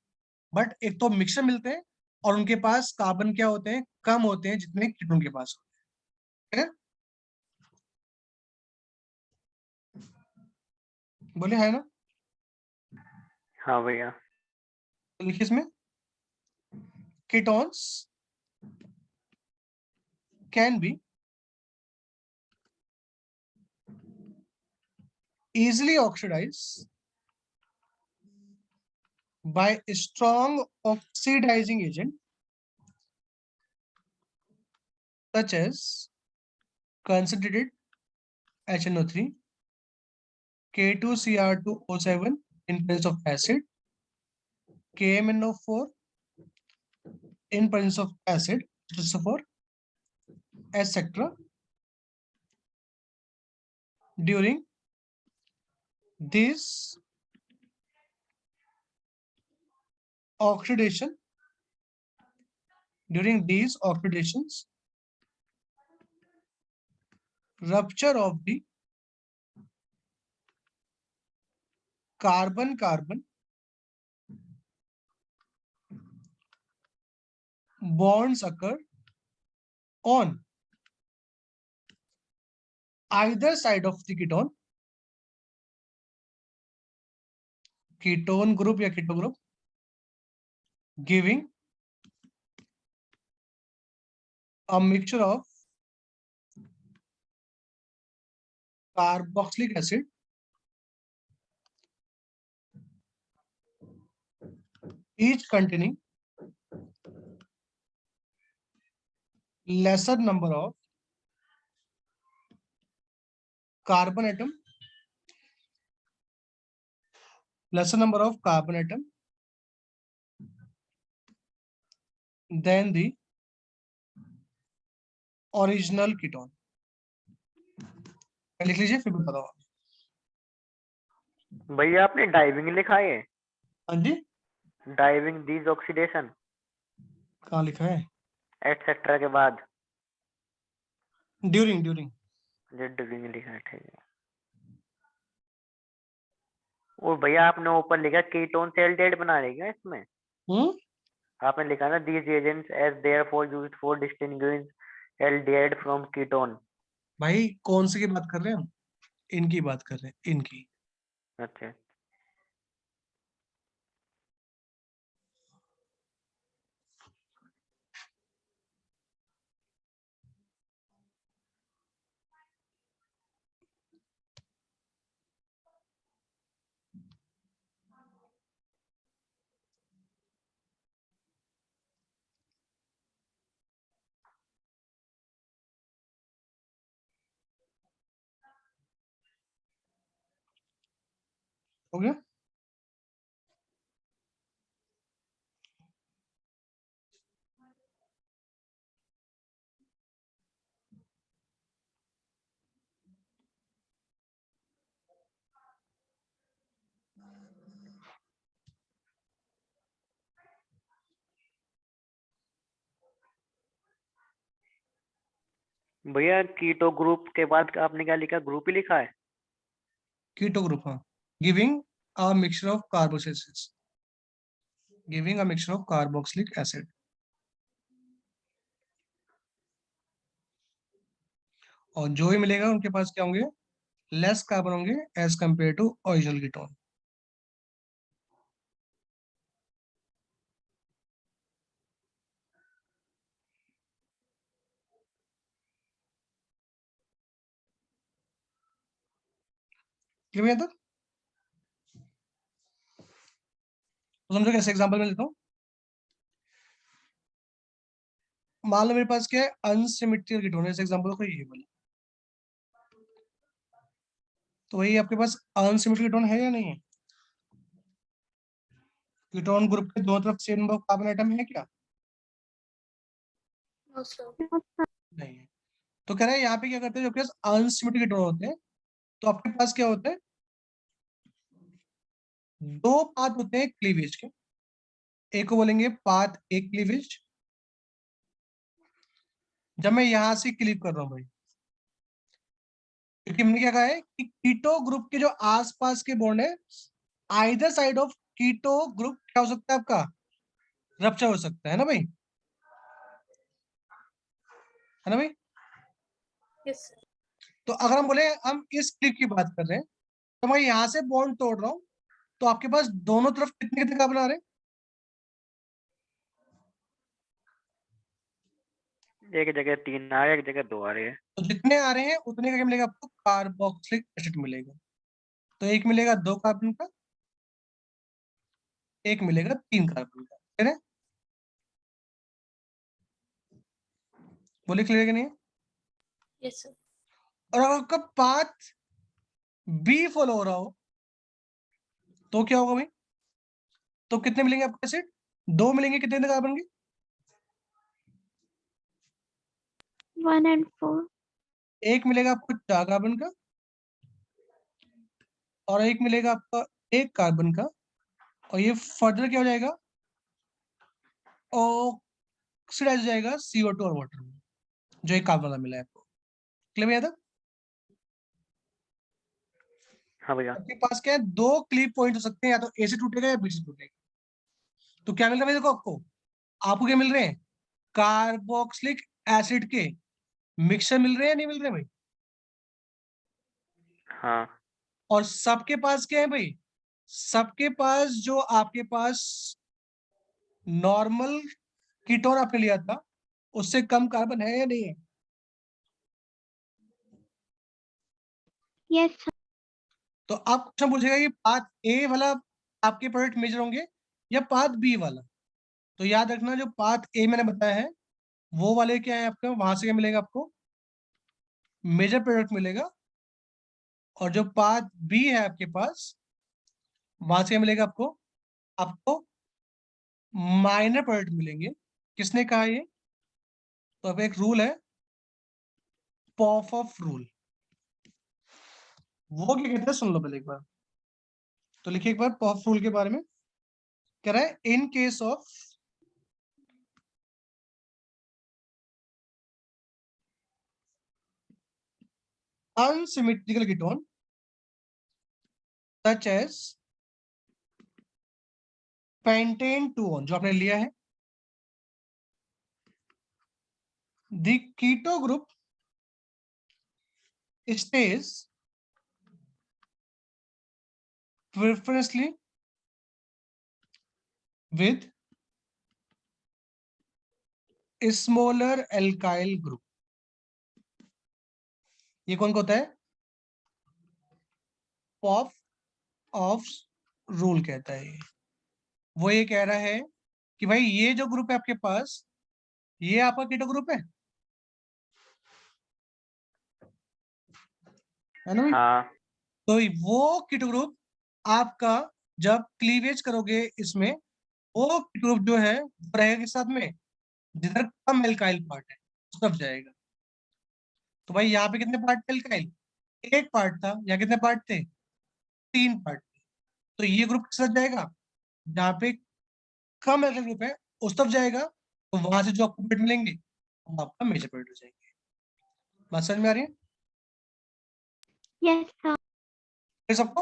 बट एक तो मिक्सचर मिलते हैं और उनके पास कार्बन क्या होते हैं? कम होते हैं जितने कीटोन के पास होते हैं। बोले है ना? हाँ भैया। तो लिखिए इसमें, ketones can be easily oxidized by a strong oxidizing agent such as concentrated HNO3, K2Cr2O7 in presence of acid, KMNO4 in presence of acid, SO4, etc. During this oxidation, during these oxidations, rupture of the carbon-carbon bonds occur on either side of the ketone, ketone group या keto group, giving a mixture of carboxylic acid, each containing lesser number of carbon atom, than the original ketone. लिख लीजिए फिर बताओ। भैया आपने डाइविंग लिखा है? हाँ जी, डाइविंग दिस ऑक्सीडेशन कहाँ लिखा है? एटसेट्रा के बाद ड्यूरिंग जो ड्यूरिंग लिखा है, ठीक है। और भैया आपने ऊपर लिखा कीटोन से एल्डिहाइड बना लेगा इसमें। आपने लिखा ना these agents as therefore used for distinguishing aldehyde from ketone. भाई कौन सी की बात कर रहे हैं हम? इनकी बात कर रहे हैं, इनकी। अच्छा, हो गया? भैया कीटो ग्रुप के बाद आपने क्या लिखा? ग्रुप ही लिखा है? कीटो ग्रुप, हाँ। Giving a mixture of carboxylic, giving a mixture of carboxylic acid. और जो ही मिलेगा उनके पास क्या होंगे? लेस कार्बन होंगे as compare to original ketone. Clear है? तो समझो कैसे एग्जांपल में लेता हूँ। मान लो मेरे पास क्या है, अनसिमेट्रिकल कीटोन है, इस एग्जांपल को ये बोला, तो वही आपके पास अनसिमेट्रिकल कीटोन है या नहीं है? कीटोन ग्रुप के दोनों तरफ same number of carbon atom है क्या? No, sir. नहीं है। तो कह रहा है यहाँ पे क्या करते हैं, जो आपके पास अनसिमेट्रिकल कीटोन होते हैं, तो आपके पास क्या होता है, दो पाथ होते हैं क्लीवेज के। एक को बोलेंगे पाथ ए क्लीवेज, जब मैं यहां से क्लीव कर रहा हूं भाई, क्योंकि हमने क्या कहा है कि कीटो ग्रुप के जो आसपास के बॉन्ड है, either side of keto group क्या हो सकता है आपका, रप्चर हो सकता है ना भाई, है ना भाई? Yes, sir. तो अगर हम बोले हम इस क्लिप की बात कर रहे हैं, तो मैं यहां से बॉन्ड तोड़ रहा हूं, तो आपके पास दोनों तरफ कितने कितने कार्बन आ रहे हैं? एक जगह 3 आ रहे, एक जगह 2 आ रहे हैं। तो जितने आ रहे हैं उतने का क्या मिलेगा आपको, कार्बोक्सिलिक एसिड मिलेगा। तो एक मिलेगा 2 कार्बन का, एक मिलेगा 3 कार्बन का, ठीक है? बोले क्लियर कि नहीं? Yes, sir. और अगर आपका पाथ बी फॉलो हो रहा हो तो क्या होगा भाई? तो कितने मिलेंगे आपको एसिड? 2 मिलेंगे, कितने कार्बन के? 1 and 4. एक मिलेगा आपको 4 कार्बन का, और एक मिलेगा आपका 1 कार्बन का, और ये फर्दर क्या हो जाएगा, ऑक्सीडाइज हो जाएगा CO2 और वाटर में, जो एक कार्बन वाला मिला है आपको। क्लियर है? हाँ भैया। आपके पास क्या है, 2 क्लीव पॉइंट हो सकते हैं, या तो ए से टूटेगा या बी से टूटेगा। तो क्या मिल रहा है देखो आपको, क्या मिल रहे हैं, कार्बोक्सिलिक एसिड के मिक्सचर मिल रहे हैं या नहीं मिल रहे भाई? हाँ। और सबके पास क्या है भाई, सबके पास जो आपके पास नॉर्मल कीटोन आपने लिया था, उससे कम कार्बन है या नहीं है? Yes, sir. तो आप क्वेश्चन पूछेगा कि पाथ ए वाला आपके प्रोडक्ट मेजर होंगे या पाथ बी वाला। तो याद रखना, जो पाथ ए मैंने बताया है वो वाले क्या है आपका, वहां से क्या मिलेगा आपको, मेजर प्रोडक्ट मिलेगा। और जो पाथ बी है आपके पास, वहां से क्या मिलेगा आपको, आपको माइनर प्रोडक्ट मिलेंगे। किसने कहा ये? तो अब एक रूल है, पॉफ ऑफ रूल। वो क्या कहते हैं सुन लो पहले एक बार। तो लिखिए एक बार पॉफ रूल के बारे में। कह रहा है in case of unsymmetrical ketone such as pentane 2 जो आपने लिया है, the keto group stays preferentially with smaller alkyl group। ये कौन होता है? पॉफ ऑफ रूल कहता है ये। वो ये कह रहा है कि भाई ये जो ग्रुप है आपके पास, ये आपका कीटो ग्रुप है ना भाई? हाँ। तो वो कीटो ग्रुप आपका जब क्लीवेज करोगे इसमें, वो कीटो ग्रुप जो है वो रहेगा किस साथ में, जिधर कम एल्काइल पार्ट है उस तरफ जाएगा। तो भाई यहाँ पे कितने पार्ट थे एल्काइल? एक पार्ट था। यहाँ कितने पार्ट थे? 3 पार्ट थे। तो ये ग्रुप किस तरफ जाएगा, जहाँ पे कम एल्काइल ग्रुप है उस तरफ जाएगा। तो वहां से जो आपको पेट मिलेंगे वो आपका मेजर पेट हो जाएंगे। बात समझ में आ रही है Yes, sir. फिर सबको?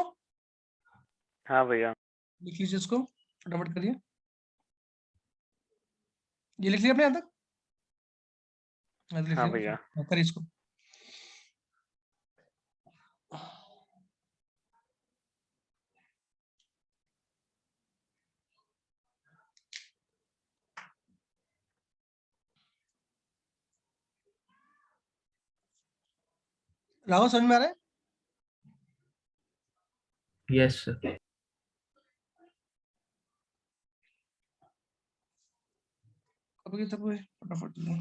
हाँ भैया। लिख लीजिए इसको, फटाफट करिए। ये लिख लिया आपने यहाँ तक? लिख हाँ लिया, भैया। करिए इसको। राहुल समझ में आ रहा है? Yes, sir. कभी सब फटाफट ले।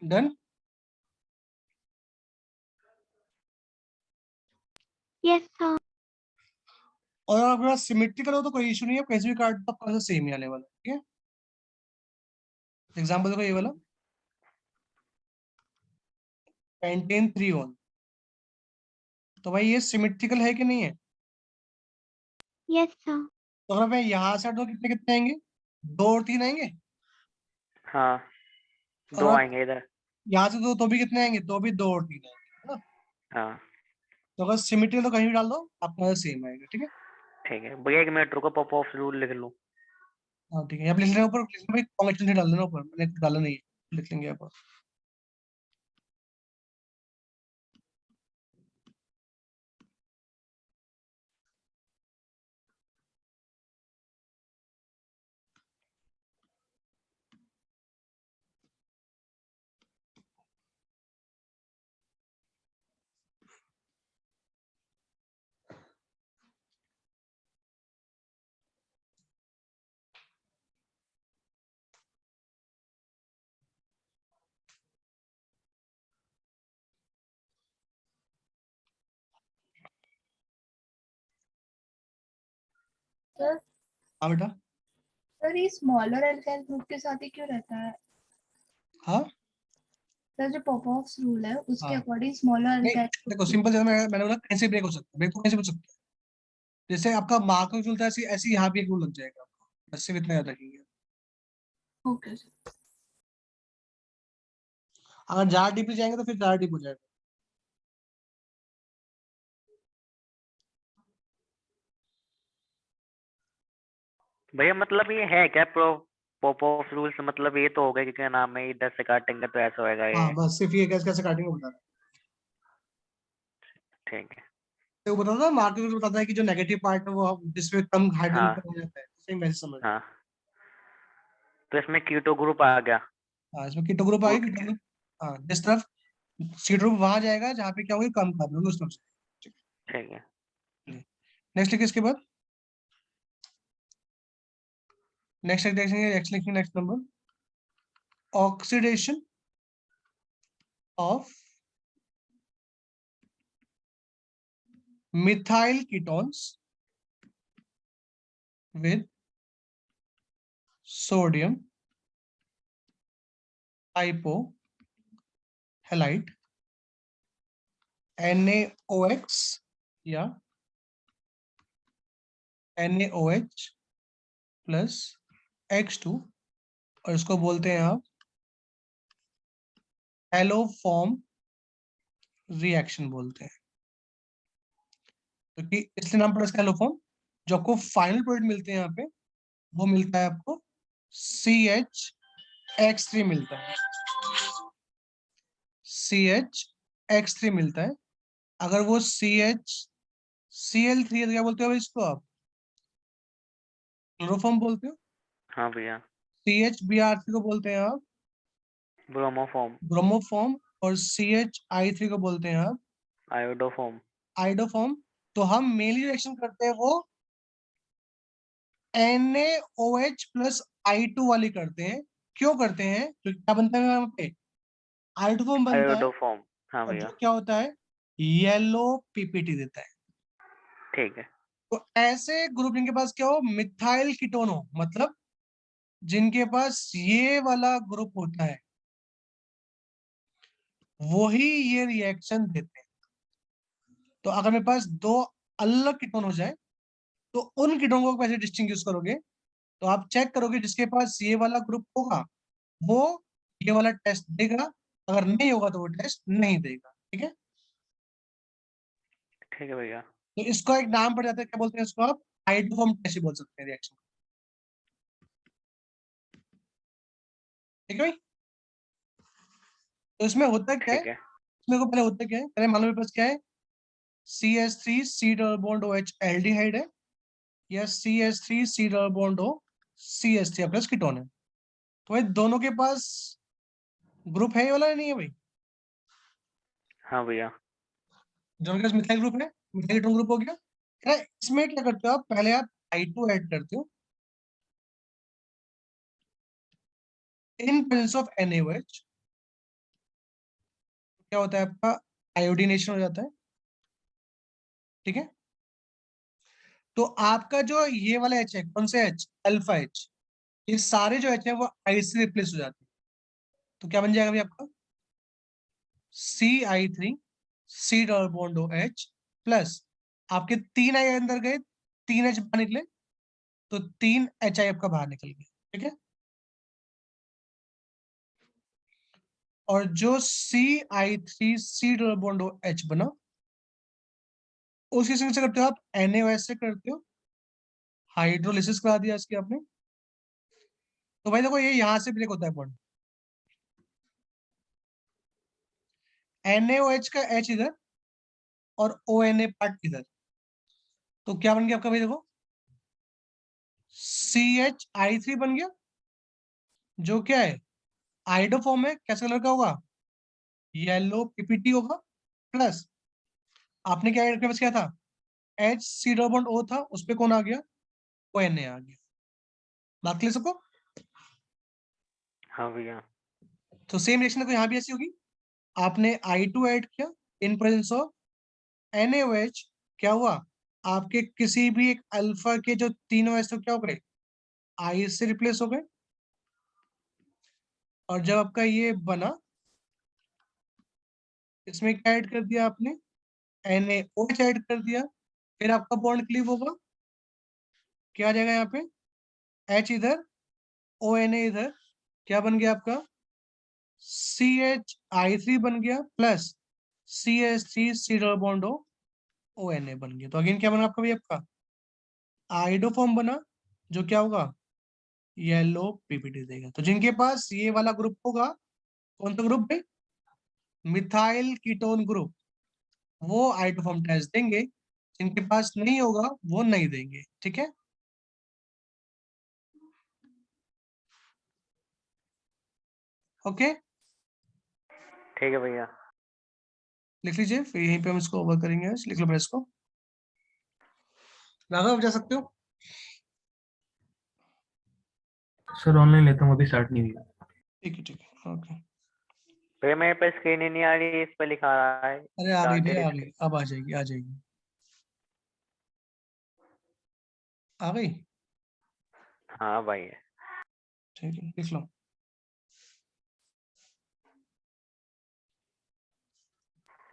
डन। Yes, sir. और अगर सिमेट्रिकल हो तो कोई इशू नहीं है, कैसे भी काट दो आपका सेम ही आने वाला है। ठीक है, एग्जांपल देखो ये वाला पेंटेन 3 तो भाई ये सिमेट्रिकल है कि नहीं है? Yes, sir. तो अगर मैं यहाँ से हट दो कितने कितने आएंगे? 2 और 3 आएंगे। हाँ, और 2 आप आएंगे इधर। यहाँ से दो तो भी कितने आएंगे? तो भी 2 और 3 आएंगे, है ना? हाँ तो अगर सिमेट्रिकल तो कहीं भी डाल दो आपका सेम आएगा। ठीक है, ठीक है भैया, 1 मिनट रुको, पॉपऑफ रूल लिख लूँ। हाँ ठीक है। आप लिख लेना ऊपर, भाई कॉन्वेक्शन डाल देना ऊपर, मैंने डाला नहीं है, लिख लेंगे आप। सर हाँ बेटा। सर ये स्मॉलर एल्काइल ग्रुप के साथ ही क्यों रहता है? हाँ सर जो पॉपऑफ्स रूल है उसके हाँ, अकॉर्डिंग स्मॉलर नहीं एल्काइल देखो सिंपल, जैसे मैंने बोला कैसे ब्रेक हो सकता है, ब्रेक तो कैसे हो सकता है, जैसे आपका मार्क में चलता है ऐसे ऐसे यहाँ भी एक रूल लग जाएगा आपको, बस सिर्फ इतना याद रखेंगे। Okay sir. अगर ज़्यादा डीप जाएंगे तो फिर ज़्यादा डीप हो जाएगा। भैया मतलब ये है क्या पॉपऑफ रूल्स? मतलब ये तो हो गया कि क्या नाम है, इधर से काटेंगे तो ऐसा होएगा हाँ ये। बस सिर्फ ये कैसे कैसे काटेंगे बता रहा हूँ। ठीक है। तो वो बताता है मार्क में बताता है कि जो नेगेटिव पार्ट है वो जिसमें कम हाइड्रोजन हाँ का हो जाता है, सेम वैसे समझ। हाँ, तो इसमें कीटो ग्रुप आ गया। हाँ इसमें कीटो ग्रुप आएगा, कीटो ग्रुप हाँ जिस तरफ सी ग्रुप वहां जाएगा जहाँ पे क्या होगा कम कार्बन होंगे उस तरफ से। ठीक है। नेक्स्ट लिखिए इसके बाद, नेक्स्ट देखेंगे, नेक्स्ट लिखेंगे, next number oxidation of methyl ketones with sodium hypohalite NaOX या NaOH प्लस X2 और इसको बोलते हैं आप हेलोफॉर्म रिएक्शन बोलते हैं। क्योंकि इसलिए नाम पड़ा इसका हेलोफॉर्म। जो आपको फाइनल प्रोडक्ट मिलते हैं यहाँ पे वो मिलता है आपको CH X3 मिलता है, CH X3 मिलता है। अगर वो CH Cl3 है तो क्या बोलते हो इसको आप? क्लोरोफॉर्म बोलते हो। हाँ भैया। CHBr3 को बोलते हैं आप ब्रोमोफॉर्म। ब्रोमोफॉर्म और CHI3 को बोलते हैं आप आयोडोफॉर्म। आइडोफॉर्म। तो हम मेनली रिएक्शन करते हैं वो NaOH प्लस I2 वाली करते हैं। क्यों करते हैं? तो क्या बनता है यहाँ पे? आइडोफॉर्म बनता है आयोडोफॉर्म। हाँ और भैया। जो क्या होता है येलो PPT देता है। ठीक है। तो ऐसे ग्रुप जिनके पास क्या हो मिथाइल कीटोन हो, मतलब जिनके पास ये वाला ग्रुप होता है वही ये रिएक्शन देते हैं। तो अगर मेरे पास दो अलग कीटोन हो जाए तो उन कीटोन को कैसे डिस्टिंग्विश करोगे? तो आप चेक करोगे जिसके पास ये वाला ग्रुप होगा वो ये वाला टेस्ट देगा, अगर नहीं होगा तो वो टेस्ट नहीं देगा। ठीक है, ठीक है भैया। तो इसको एक नाम पड़ जाता है, क्या बोलते हैं इसको आप? हाइड्रोफॉर्म टेस्ट ही बोल सकते हैं रिएक्शन। ठीक है भाई, तो इसमें होता क्या है? ठीक है। इसमें को पहले होता क्या है, पहले मान लो मेरे पास क्या है, CH3 C double bond OH aldehyde है, या CH3 C double bond O CH3 plus ketone है। तो भाई दोनों के पास ग्रुप है ये वाला या नहीं है भाई? हाँ भैया। दोनों के पास मिथाइल ग्रुप है, मिथाइल कीटोन ग्रुप हो गया। क्या इसमें क्या करते हो आप, पहले आप I2 ऐड करते हो इन प्रेजेंस ऑफ NaOH। क्या होता है आपका, आयोडीनेशन हो जाता है। ठीक है, तो आपका जो ये वाला H है, कौन से H? Alpha H। ये सारे जो H है वो I से रिप्लेस हो जाते हैं। तो क्या बन जाएगा भाई आपका, CI3 C double bond OH plus आपके 3 I अंदर गए, 3 H बाहर निकले, तो 3 HI आपका बाहर निकल गया। ठीक है, और जो CI3 C double bond OH बना उसी से करते हो आप NaOH से करते हो, हाइड्रोलिसिस करा दिया इसकी आपने। तो भाई देखो ये यहां से ब्रेक होता है बॉन्ड, NaOH का H इधर और ONA पार्ट इधर। तो क्या बन गया आपका भाई, देखो CHI3 बन गया, जो क्या है आइडो फॉर्म है, कैसे कलर का होगा, येलो PPT होगा, प्लस आपने क्या ऐड किया था, HC डबल बॉन्ड O था, उस पे कौन आ गया, ONA आ गया। बात क्लियर सबको? हाँ भैया। तो सेम रिएक्शन को यहाँ भी ऐसी होगी, आपने I2 ऐड किया इन प्रेजेंस ऑफ NaOH, क्या हुआ, आपके किसी भी एक अल्फा के जो तीनों एस क्या हो गए, I से रिप्लेस हो गए। और जब आपका ये बना, इसमें क्या ऐड कर दिया आपने, NaOH ऐड कर दिया, फिर आपका बॉन्ड क्लीव होगा, क्या आ जाएगा यहाँ पे, H इधर ONA इधर, क्या बन गया आपका, CHI3 बन गया plus CH3 C double bond ONA बन गया। तो अगेन क्या बना आपका भी, आपका आइडो फॉर्म बना, जो क्या होगा, येलो PPT देगा। तो जिनके पास ये वाला ग्रुप होगा, कौन सा ग्रुप है, मिथाइल कीटोन ग्रुप, वो आइडो फॉर्म टेस्ट देंगे, जिनके पास नहीं होगा वो नहीं देंगे। ठीक है, ओके, ठीक है भैया। लिख लीजिए, फिर यहीं पे हम इसको ओवर करेंगे। लिख लो प्रेस को, राघव जा सकते हो। सर ऑनलाइन लेता हूँ, अभी स्टार्ट नहीं हुआ। ठीक है, ठीक है, ओके। भैया मेरे पे स्क्रीन ही नहीं आ रही, इस पे लिखा रहा है अरे आ गई started भैया, आ screen। गई, अब आ जाएगी, आ जाएगी, आ गई। हाँ भाई। ठीक है, लिख लो।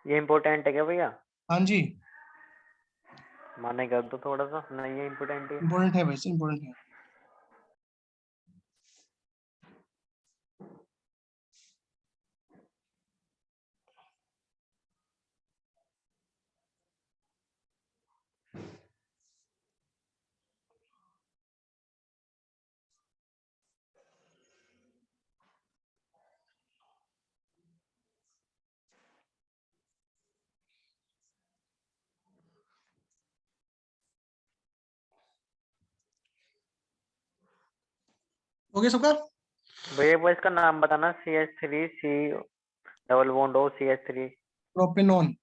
ये इम्पोर्टेंट है क्या भैया? हाँ जी, माने कर दो थोड़ा सा, नहीं है इम्पोर्टेंट है। इम्पोर्टेंट है वैसे, इम्पोर्टेंट है। ओके सबका, भैया वो इसका नाम बताना, CH3 C double bond O CH3। Propanone.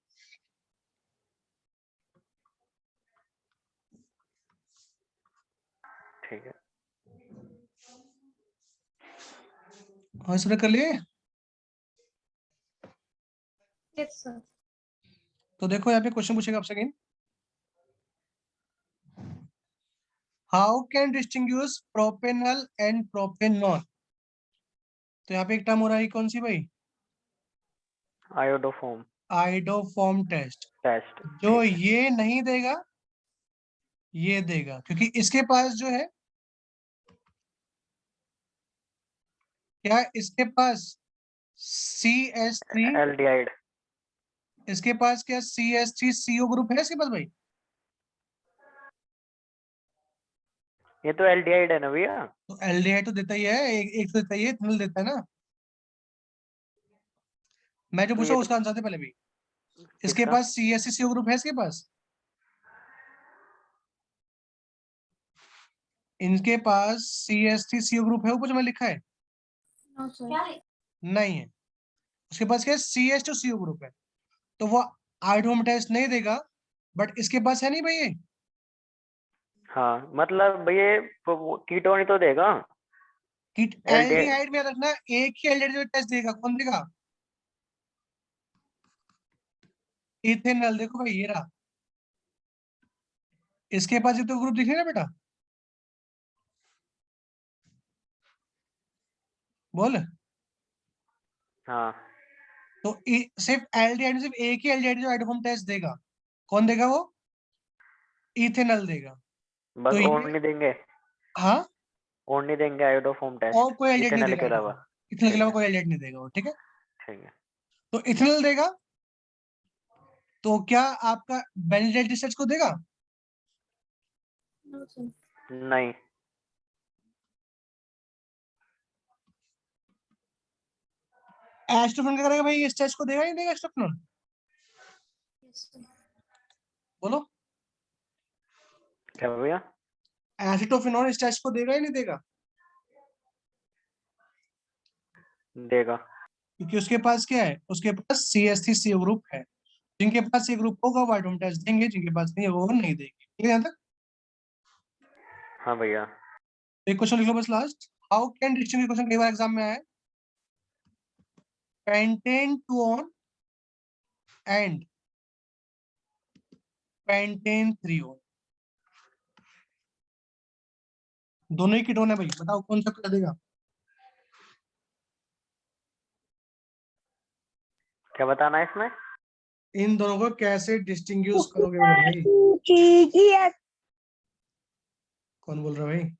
ठीक है। हाँ इसमें कर लिए। Yes, sir. तो देखो यहाँ पे क्वेश्चन पूछेगा आपसे again, how can distinguish propanal and propanone. तो यहाँ पे एक टर्म हो रहा है, कौन सी भाई, आयोडोफॉर्म आइडोफॉर्म टेस्ट। टेस्ट। जो ठीक है। ये नहीं देगा, ये देगा, क्योंकि इसके पास जो है क्या, इसके पास CH3, एल्डिहाइड। इसके पास क्या CH3CO ग्रुप है इसके पास भाई? ये तो एल्डिहाइड है ना भैया। तो एल्डिहाइड तो देता ही है, एक तो देता ही है, इथेनॉल देता है ना। मैं जो तो पूछा ये उसका आंसर दे पहले भी। इसके किसका? पास CH3CO ग्रुप है इसके पास? इनके पास CH3CO ग्रुप है ऊपर जो मैं लिखा है? No sir. नहीं है। उसके पास क्या है, CH2CO ग्रुप है, तो वो आयोडोमेटाइज नहीं देगा, बट इसके पास है नहीं भाई ये। हाँ मतलब भैया कीटोन ही तो देगा। एल्डिहाइड। एल्डिहाइड में रखना, एक ही एल्डिहाइड टेस्ट देगा, कौन देगा? इथेनॉल। देखो भाई ये रहा, इसके पास ये तो ग्रुप दिख रहे ना बेटा, बोल। हाँ तो सिर्फ एल्डिहाइड, सिर्फ एक ही एल्डिहाइड जो आइडोफॉर्म टेस्ट देगा, कौन देगा वो? इथेनॉल देगा। बस तो और ये, नहीं देंगे। हाँ, और नहीं देंगे आयोडोफॉर्म और टेस्ट कोई एल्डिहाइड नहीं इथेनॉल देगा के आइडोफॉर्म, अलावा। इथेनॉल के ठीक अलावा है कोई एल्डिहाइड नहीं देगा वो, ठीक है। ठीक है। तो इथेनॉल देगा, तो क्या आपका बेंजीन टेस्ट को देगा? No sir. नहीं। एस्टोफिन क्या करेगा भाई, इस टेस्ट को देगा नहीं देगा एस्टोफिन? Yes sir. बोलो। क्या भैया? एसिटोफिनॉल इस टेस्ट को देगा ही नहीं देगा? देगा। क्योंकि उसके पास क्या है, उसके पास CH3CO ग्रुप है। जिनके पास ये ग्रुप होगा वो आइटम टेस्ट देंगे, जिनके पास नहीं होगा वो नहीं देंगे, ठीक है यहाँ तक? हाँ भैया। एक क्वेश्चन लिख लो बस last. How can distinguish, question कई बार एग्जाम में आया है। Pentane 2 on and pentane 3 on, दोनों ही कीटोन है भाई, बताओ कौन सा कर देगा? क्या बताना है इसमें? इन दोनों को कैसे डिस्टिंग्विश करोगे मेरे भाई? कौन बोल रहा है भाई,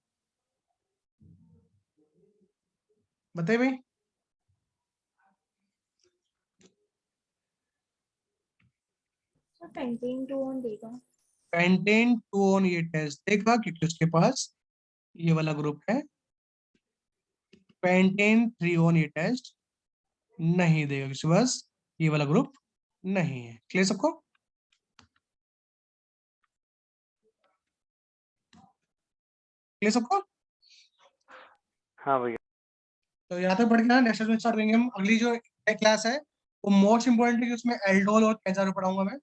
बताइए भाई। सर पेंटेन 2 ऑन देगा। पेंटेन 2 on ये टेस्ट देगा क्योंकि उसके पास ये वाला ग्रुप है। पेंटेन 3 on ये टेस्ट नहीं देगा क्योंकि बस ये वाला ग्रुप नहीं है। क्लियर सबको? क्लियर सबको? हाँ भैया। तो यहाँ तक बढ़ गया, नेक्स्ट में स्टार्ट करेंगे हम। अगली जो क्लास है वो मोस्ट इंपोर्टेंट है कि उसमें एल्डोल और केजारो पढ़ाऊंगा मैं,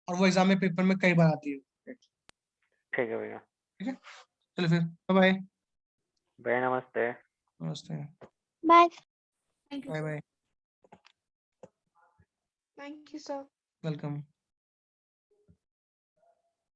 और वो एग्जाम में पेपर में कई बार आती है। ठीक है भैया। ठीक है, चलो फिर बाय बाय। भैया नमस्ते। नमस्ते। Bye. Thank you bye sir. Bye. Thank you, sir. Welcome.